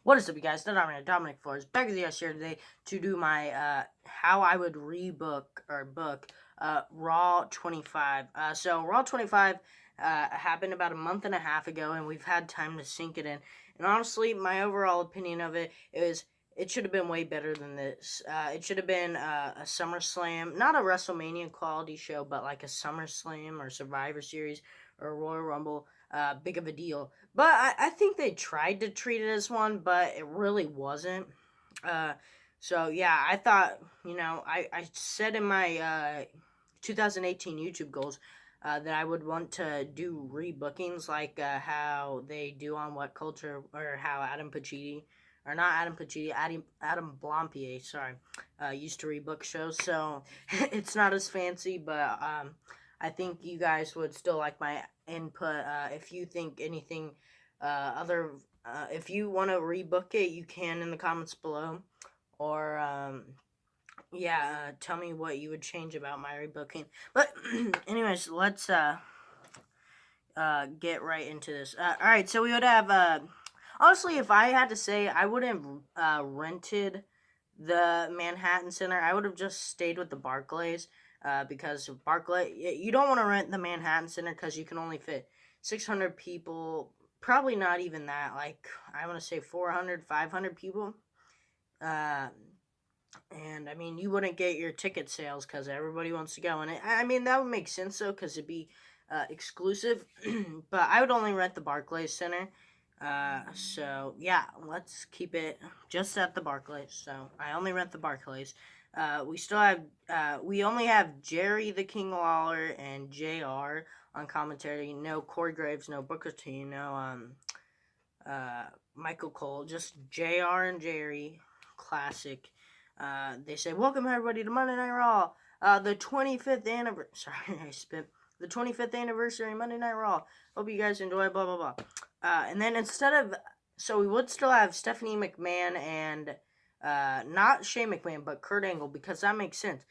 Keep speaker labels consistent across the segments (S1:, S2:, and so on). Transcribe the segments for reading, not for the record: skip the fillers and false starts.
S1: What is up, you guys? The Dominator Dominic Flores back with you guys here today to do my how I would book Raw 25. So Raw 25 happened about a month and a half ago, and we've had time to sink it in. And honestly, my overall opinion of it is it should have been way better than this. It should have been a SummerSlam, not a WrestleMania quality show, but like a SummerSlam or Survivor Series or Royal Rumble. Big of a deal. But I think they tried to treat it as one, but it really wasn't. So yeah, I thought, I said in my 2018 YouTube goals that I would want to do rebookings like how they do on What Culture, or how Adam Pacitti, or not Adam Pacitti, Adam Blampier, sorry, used to rebook shows. So it's not as fancy, but I think you guys would still like my input. If you think anything if you want to rebook it, you can in the comments below. Or, tell me what you would change about my rebooking. But, anyways, let's get right into this. Alright, so we would have, honestly, if I had to say, I wouldn't have rented the Manhattan Center. I would have just stayed with the Barclays. Because you don't want to rent the Manhattan Center because you can only fit 600 people, probably not even that, like, I want to say 400, 500 people, and, I mean, you wouldn't get your ticket sales because everybody wants to go, and I mean, that would make sense, though, because it'd be, exclusive, but I would only rent the Barclays Center. So yeah, let's keep it just at the Barclays. So I only rent the Barclays. We only have Jerry the King Lawler and JR on commentary. No Corey Graves, no Booker T, no Michael Cole, just JR and Jerry, classic. They say, welcome everybody to Monday Night Raw, the 25th anniversary, sorry, I spit, the 25th anniversary Monday Night Raw. Hope you guys enjoy, blah, blah, blah. And then so we would still have Stephanie McMahon and, not Shane McMahon, but Kurt Angle, because that makes sense.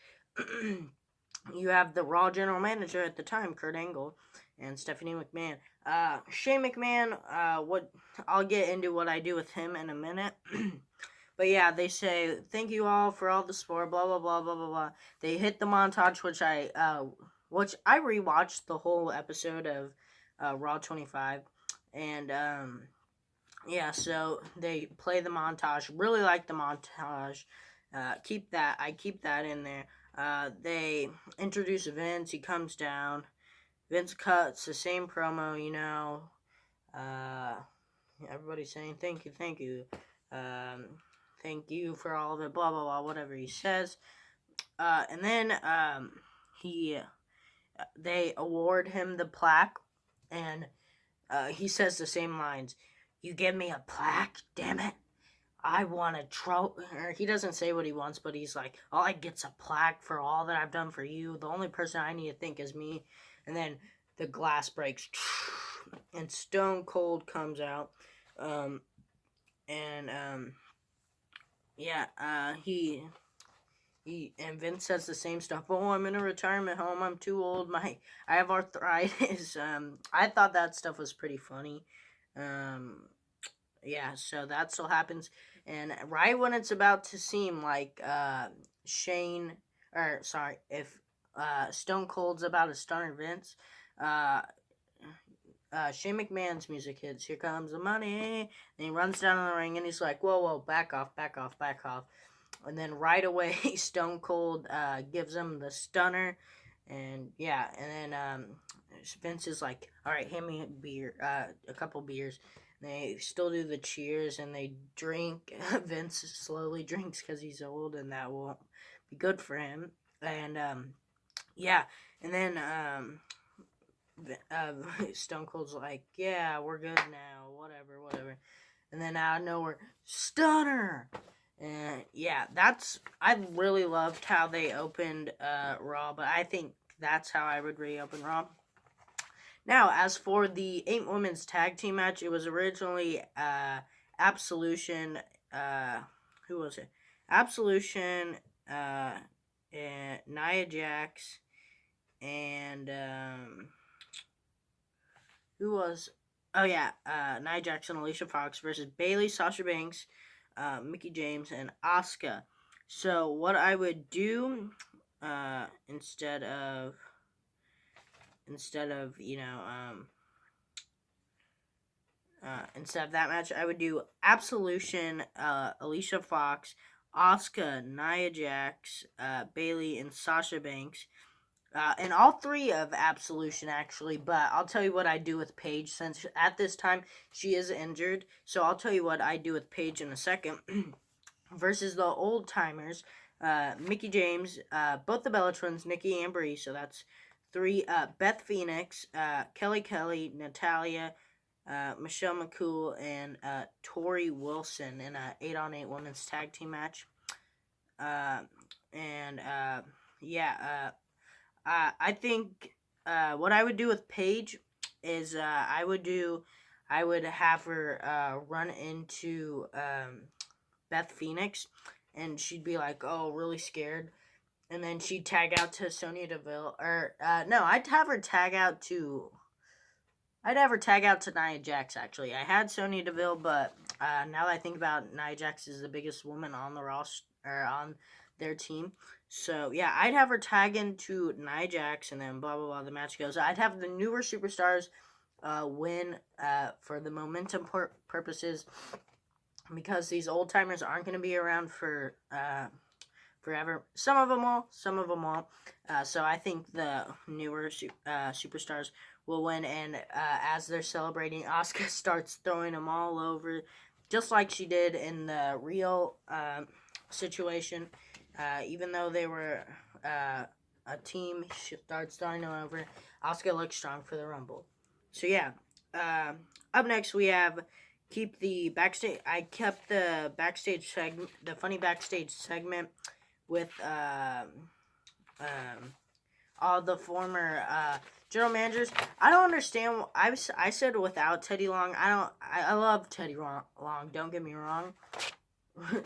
S1: You have the Raw general manager at the time, Kurt Angle, and Stephanie McMahon. Shane McMahon, I'll get into what I do with him in a minute. But yeah, they say, thank you all for all the support, blah, blah, blah, blah, blah, blah. They hit the montage, which I rewatched the whole episode of, Raw 25. And, yeah, so they play the montage. Really like the montage. I keep that in there. They introduce Vince. He comes down. Vince cuts the same promo, everybody's saying thank you, thank you for all of it, blah, blah, blah, whatever he says. And then, they award him the plaque, and he says the same lines. You give me a plaque? Damn it. I want a trophy. Or he doesn't say what he wants, but he's like, all I get's a plaque for all that I've done for you. The only person I need to thank is me. And then the glass breaks. And Stone Cold comes out. And Vince says the same stuff. Oh, I'm in a retirement home. I'm too old. I have arthritis. I thought that stuff was pretty funny. Yeah, so that still happens. And right when it's about to seem like if Stone Cold's about to stunner Vince, Shane McMahon's music hits. Here comes the money. And he runs down in the ring, and he's like, whoa, whoa, back off, back off, back off. And then right away, Stone Cold gives him the stunner. And yeah, and then Vince is like, all right, hand me a beer, a couple beers. And they still do the cheers, and they drink. Vince slowly drinks because he's old, and that won't be good for him. And yeah, and then Stone Cold's like, yeah, we're good now, whatever. And then out of nowhere, stunner. And yeah, I really loved how they opened Raw, but I think that's how I would reopen Raw. Now, as for the 8 women's tag team match, it was originally Absolution. Who was it? Absolution, and Nia Jax, and who was Oh yeah, Nia Jax and Alicia Fox versus Bayley, Sasha Banks, Mickie James, and Asuka. So what I would do instead of instead of that match, I would do Absolution, Alicia Fox, Asuka, Nia Jax, Bayley, and Sasha Banks. And all three of Absolution, actually, but I'll tell you what I do with Paige, since at this time she is injured. So I'll tell you what I do with Paige in a second. Versus the old timers, Mickie James, both the Bella Twins, Nikki and Brie. So that's three. Beth Phoenix, Kelly, Natalia, Michelle McCool, and Tori Wilson in a 8-on-8 women's tag team match. I think what I would do with Paige is I would have her run into Beth Phoenix, and she'd be like, oh, really scared, and then she'd tag out to Sonya Deville, or no, I'd have her tag out to Nia Jax. Actually, I had Sonya Deville, but now that I think about it, Nia Jax is the biggest woman on the roster, or on their team. So yeah, I'd have her tag into Nia Jax, and then blah blah blah. The match goes. I'd have the newer superstars win for the momentum purposes, because these old timers aren't going to be around for forever. Some of them will, some of them won't. So I think the newer superstars will win, and as they're celebrating, Asuka starts throwing them all over, just like she did in the real situation. Even though they were a team, she starts throwing them over. Asuka looks strong for the Rumble. So yeah, up next we have keep the backstage. I kept the backstage segment, the funny backstage segment, with all the former general managers. I don't understand. I said without Teddy Long. I love Teddy Long. Don't get me wrong.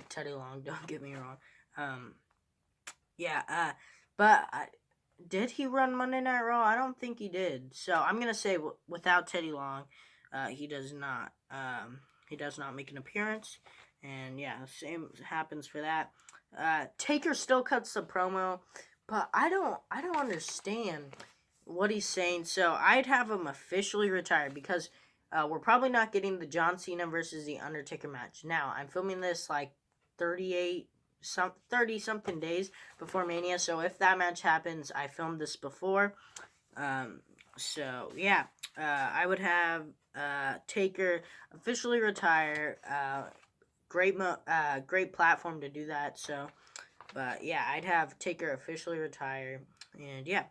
S1: Teddy Long. Don't get me wrong. But did he run Monday Night Raw? I don't think he did. So I'm gonna say without Teddy Long, he does not. He does not make an appearance, and yeah, same happens for that. Taker still cuts the promo, but I don't understand what he's saying. So I'd have him officially retired, because we're probably not getting the John Cena versus the Undertaker match. Now I'm filming this like 30 something days before Mania. So if that match happens, I filmed this before. So yeah, I would have Taker officially retire. Great platform to do that. So, but yeah, I'd have Taker officially retire, and yeah,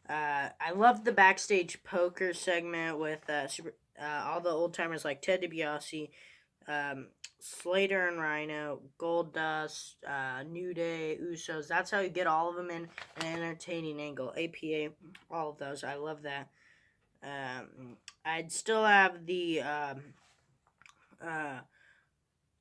S1: I love the backstage poker segment with all the old timers like Ted DiBiase, Slater and Rhino, Goldust, New Day, Usos. That's how you get all of them in an entertaining angle. APA, all of those. I love that. I'd still have the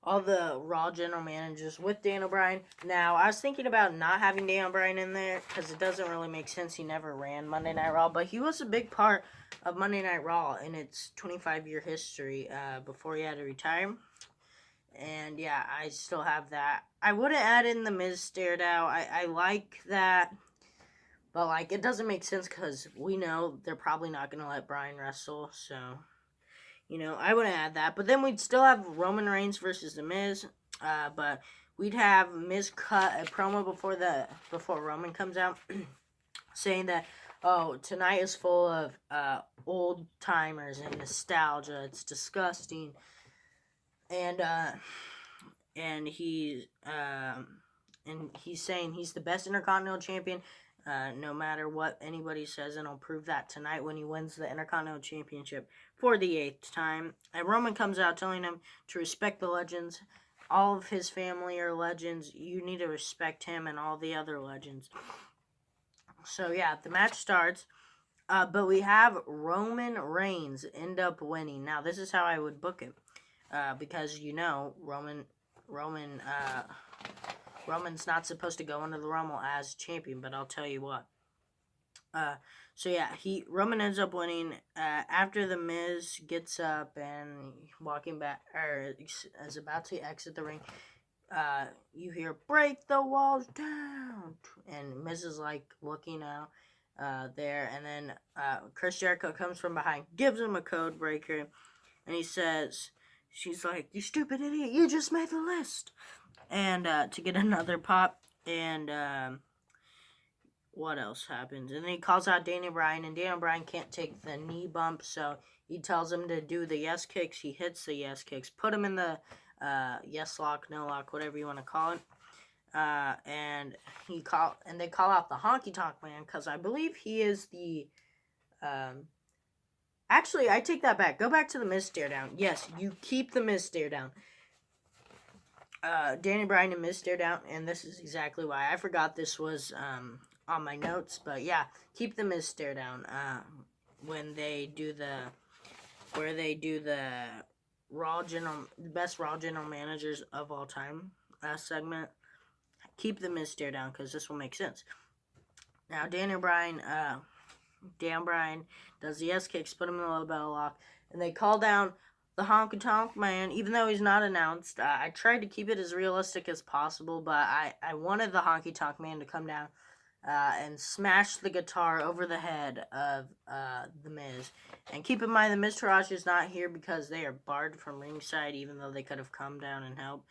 S1: all the Raw general managers with Dan O'Brien. Now, I was thinking about not having Dan O'Brien in there, because it doesn't really make sense. He never ran Monday Night Raw, but he was a big part of Monday Night Raw in its 25-year history before he had to retire. And yeah, I still have that. I would have added in the Miz stared out. I like that, but like it doesn't make sense, because we know they're probably not going to let Bryan wrestle, so I wouldn't add that. But then we'd still have Roman Reigns versus The Miz. But we'd have Miz cut a promo before Roman comes out, saying that, oh, tonight is full of old timers and nostalgia. It's disgusting. And he's saying he's the best Intercontinental Champion. No matter what anybody says, and I'll prove that tonight when he wins the Intercontinental Championship for the 8th time. And Roman comes out telling him to respect the legends. All of his family are legends. You need to respect him and all the other legends. So yeah, the match starts, but we have Roman Reigns end up winning. Now this is how I would book it, because Roman's not supposed to go into the Rumble as champion, but I'll tell you what. So yeah, Roman ends up winning. After the Miz gets up and walking back, or is about to exit the ring, you hear "break the walls down," and Miz is like looking out there, and then Chris Jericho comes from behind, gives him a code breaker, and he says, "She's like, you stupid idiot, you just made the list," and to get another pop, and what else happens? And then he calls out Daniel Bryan, and Daniel Bryan can't take the knee bump, so he tells him to do the yes kicks. He hits the yes kicks, put him in the yes lock, no lock, whatever you want to call it. And they call out the Honky Tonk Man because I believe he is the. Actually, I take that back. Go back to the Miz stare down. Yes, you keep the Miz stare down. Daniel Bryan and Miz stare down, and this is exactly why I forgot this was on my notes. But yeah, keep the Miz stare down. When they do the best Raw general managers of all time segment. Keep the Miz stare down because this will make sense. Now Dan Bryan does the yes kicks, put him in the low bell lock, and they call down the Honky Tonk Man, even though he's not announced. I tried to keep it as realistic as possible, but I wanted the Honky Tonk Man to come down and smash the guitar over the head of The Miz. And keep in mind, the Miz Taraj is not here because they are barred from ringside, even though they could have come down and helped.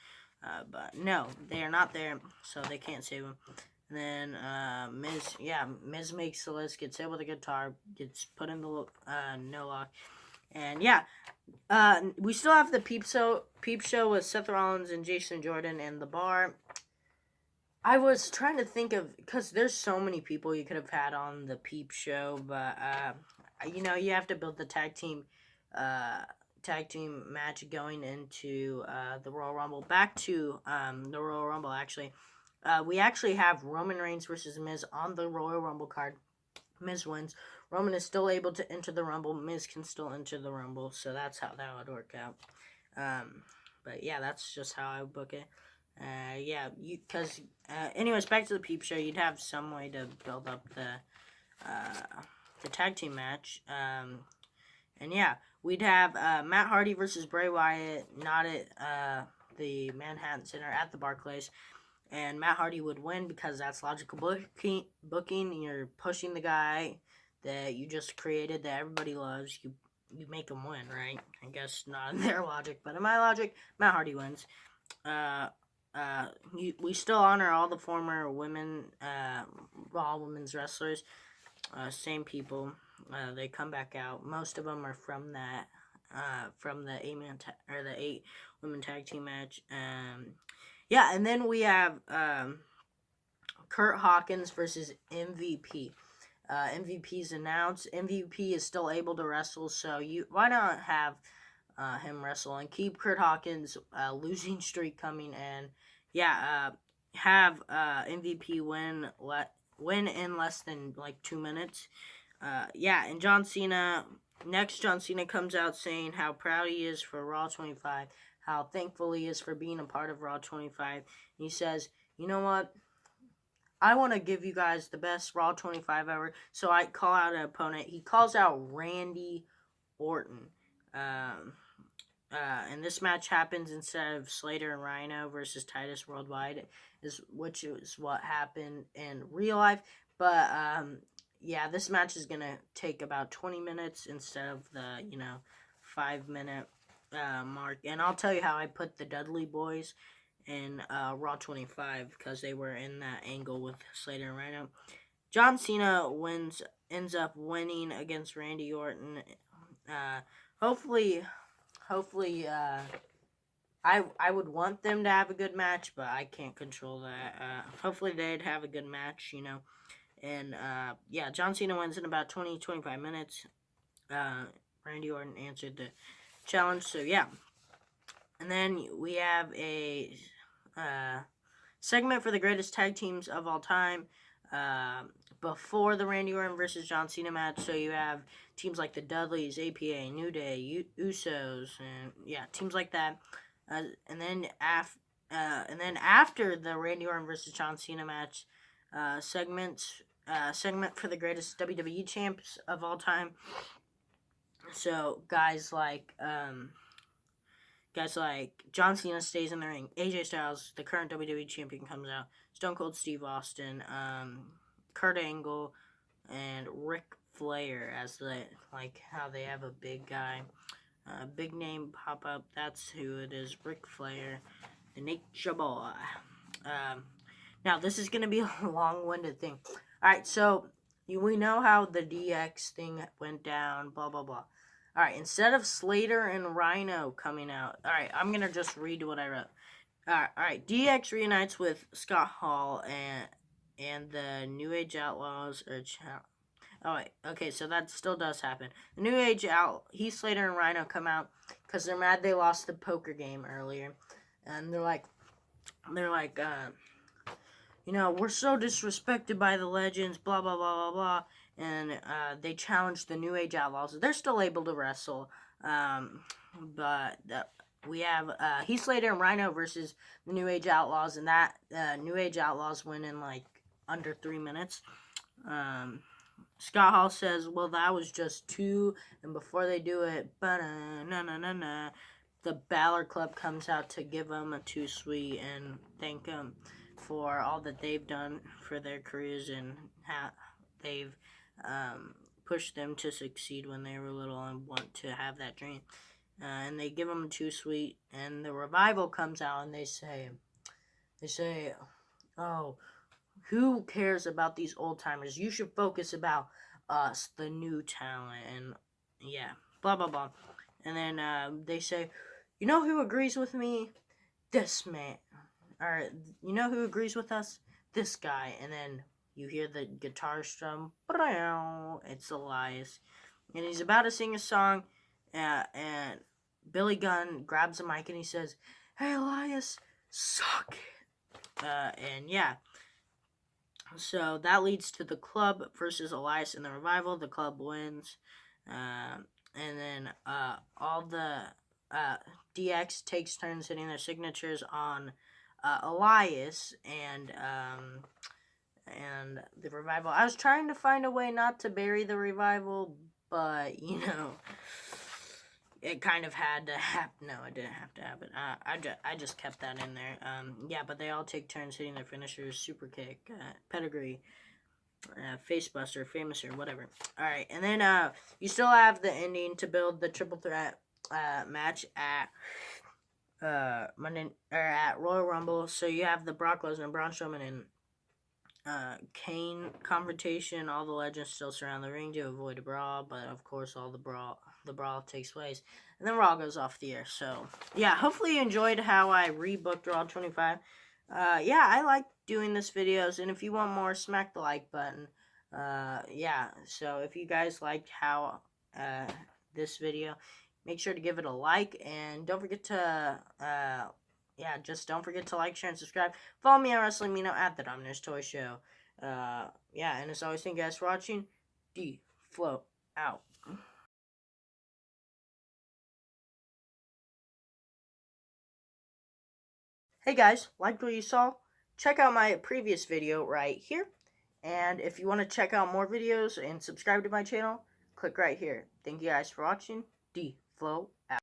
S1: But no, they are not there, so they can't save him. And then Miz makes the list, gets hit with a guitar, gets put in the no lock. And yeah, we still have the Peep Show with Seth Rollins and Jason Jordan in the bar. I was trying to think of, because there's so many people you could have had on the Peep Show, but you have to build the tag team match going into the Royal Rumble. Back to the Royal Rumble, actually. We actually have Roman Reigns versus Miz on the Royal Rumble card. Miz wins. Roman is still able to enter the Rumble. Miz can still enter the Rumble, so that's how that would work out. But yeah, that's just how I would book it. Anyways, back to the Peep Show. You'd have some way to build up the tag team match. And yeah, we'd have Matt Hardy versus Bray Wyatt, not at the Manhattan Center, at the Barclays. And Matt Hardy would win because that's logical booking. You're pushing the guy that you just created that everybody loves. You make him win, right? I guess not in their logic, but in my logic, Matt Hardy wins. We still honor all the former women, Raw women's wrestlers. Same people. They come back out. Most of them are from that, from the 8 women tag team match. Yeah, and then we have Kurt Hawkins versus MVP. MVP's announced. MVP is still able to wrestle, so why not have him wrestle and keep Kurt Hawkins' losing streak coming, and have MVP win in less than like 2 minutes. And John Cena comes out saying how proud he is for Raw 25, how thankful he is for being a part of Raw 25. And he says, you know what? I want to give you guys the best Raw 25 ever. So I call out an opponent. He calls out Randy Orton. And this match happens instead of Slater and Rhino versus Titus Worldwide, which is what happened in real life. But this match is gonna take about 20 minutes instead of the 5-minute mark. And I'll tell you how I put the Dudley Boys in Raw 25 because they were in that angle with Slater and Rhino. John Cena ends up winning against Randy Orton. Hopefully, I would want them to have a good match, but I can't control that. Hopefully they'd have a good match, And, John Cena wins in about 20-25 minutes. Randy Orton answered the challenge, so yeah. And then we have a segment for the greatest tag teams of all time before the Randy Orton versus John Cena match. So you have teams like the Dudleys, APA, New Day, Usos, and teams like that. And then after the Randy Orton versus John Cena match segments, segment for the greatest WWE champs of all time. So guys like John Cena stays in the ring. AJ Styles, the current WWE champion, comes out. Stone Cold Steve Austin, Kurt Angle, and Ric Flair as how they have a big guy, big name pop up. That's who it is. Ric Flair, the Nature Boy. Now this is gonna be a long-winded thing. All right, so we know how the DX thing went down. Blah blah blah. All right, instead of Slater and Rhino coming out, all right, I'm gonna just read what I wrote. All right, DX reunites with Scott Hall and the New Age Outlaws. Oh wait, okay, so that still does happen. The New Age Heath Slater and Rhino come out because they're mad they lost the poker game earlier, and they're like, we're so disrespected by the legends, blah blah blah blah blah. And they challenged the New Age Outlaws. They're still able to wrestle, but we have Heath Slater and Rhino versus the New Age Outlaws, and that New Age Outlaws win in under 3 minutes. Scott Hall says, "Well, that was just 2," and before they do it, the Balor Club comes out to give them a 2 sweet and thank them for all that they've done for their careers and how they've pushed them to succeed when they were little and want to have that dream. And they give them a 2 sweet, and the Revival comes out and they say, "Oh, who cares about these old timers? You should focus about us, the new talent." And yeah, blah blah blah. And then they say, "You know who agrees with me? This man." Or, "You know who agrees with us? This guy." And then you hear the guitar strum. It's Elias. And he's about to sing a song. And Billy Gunn grabs a mic and he says, "Hey, Elias, suck it." And yeah. So that leads to the Club versus Elias and the Revival. The Club wins. And then all the DX takes turns hitting their signatures on Elias and the Revival. I was trying to find a way not to bury the Revival, but it kind of had to happen. No, it didn't have to happen. I just kept that in there. Yeah, but they all take turns hitting their finishers: super kick, pedigree, face buster, famous, or whatever. All right, and then you still have the ending to build the triple threat match at at Royal Rumble. So you have the Brock Lesnar, Braun Strowman, and Kane confrontation. All the legends still surround the ring to avoid a brawl, but of course all the brawl takes place, and then Raw goes off the air. So yeah, hopefully you enjoyed how I rebooked Raw 25. Yeah, I like doing this videos, and if you want more, smack the like button. Yeah, so if you guys liked how this video, make sure to give it a like, and don't forget to don't forget to like, share, and subscribe. Follow me on Wresting Amino at the Dominators Toy Show. Yeah, and as always, thank you guys for watching. D-Flow out. Hey guys, liked what you saw? Check out my previous video right here. And if you want to check out more videos and subscribe to my channel, click right here. Thank you guys for watching. D-Flow out.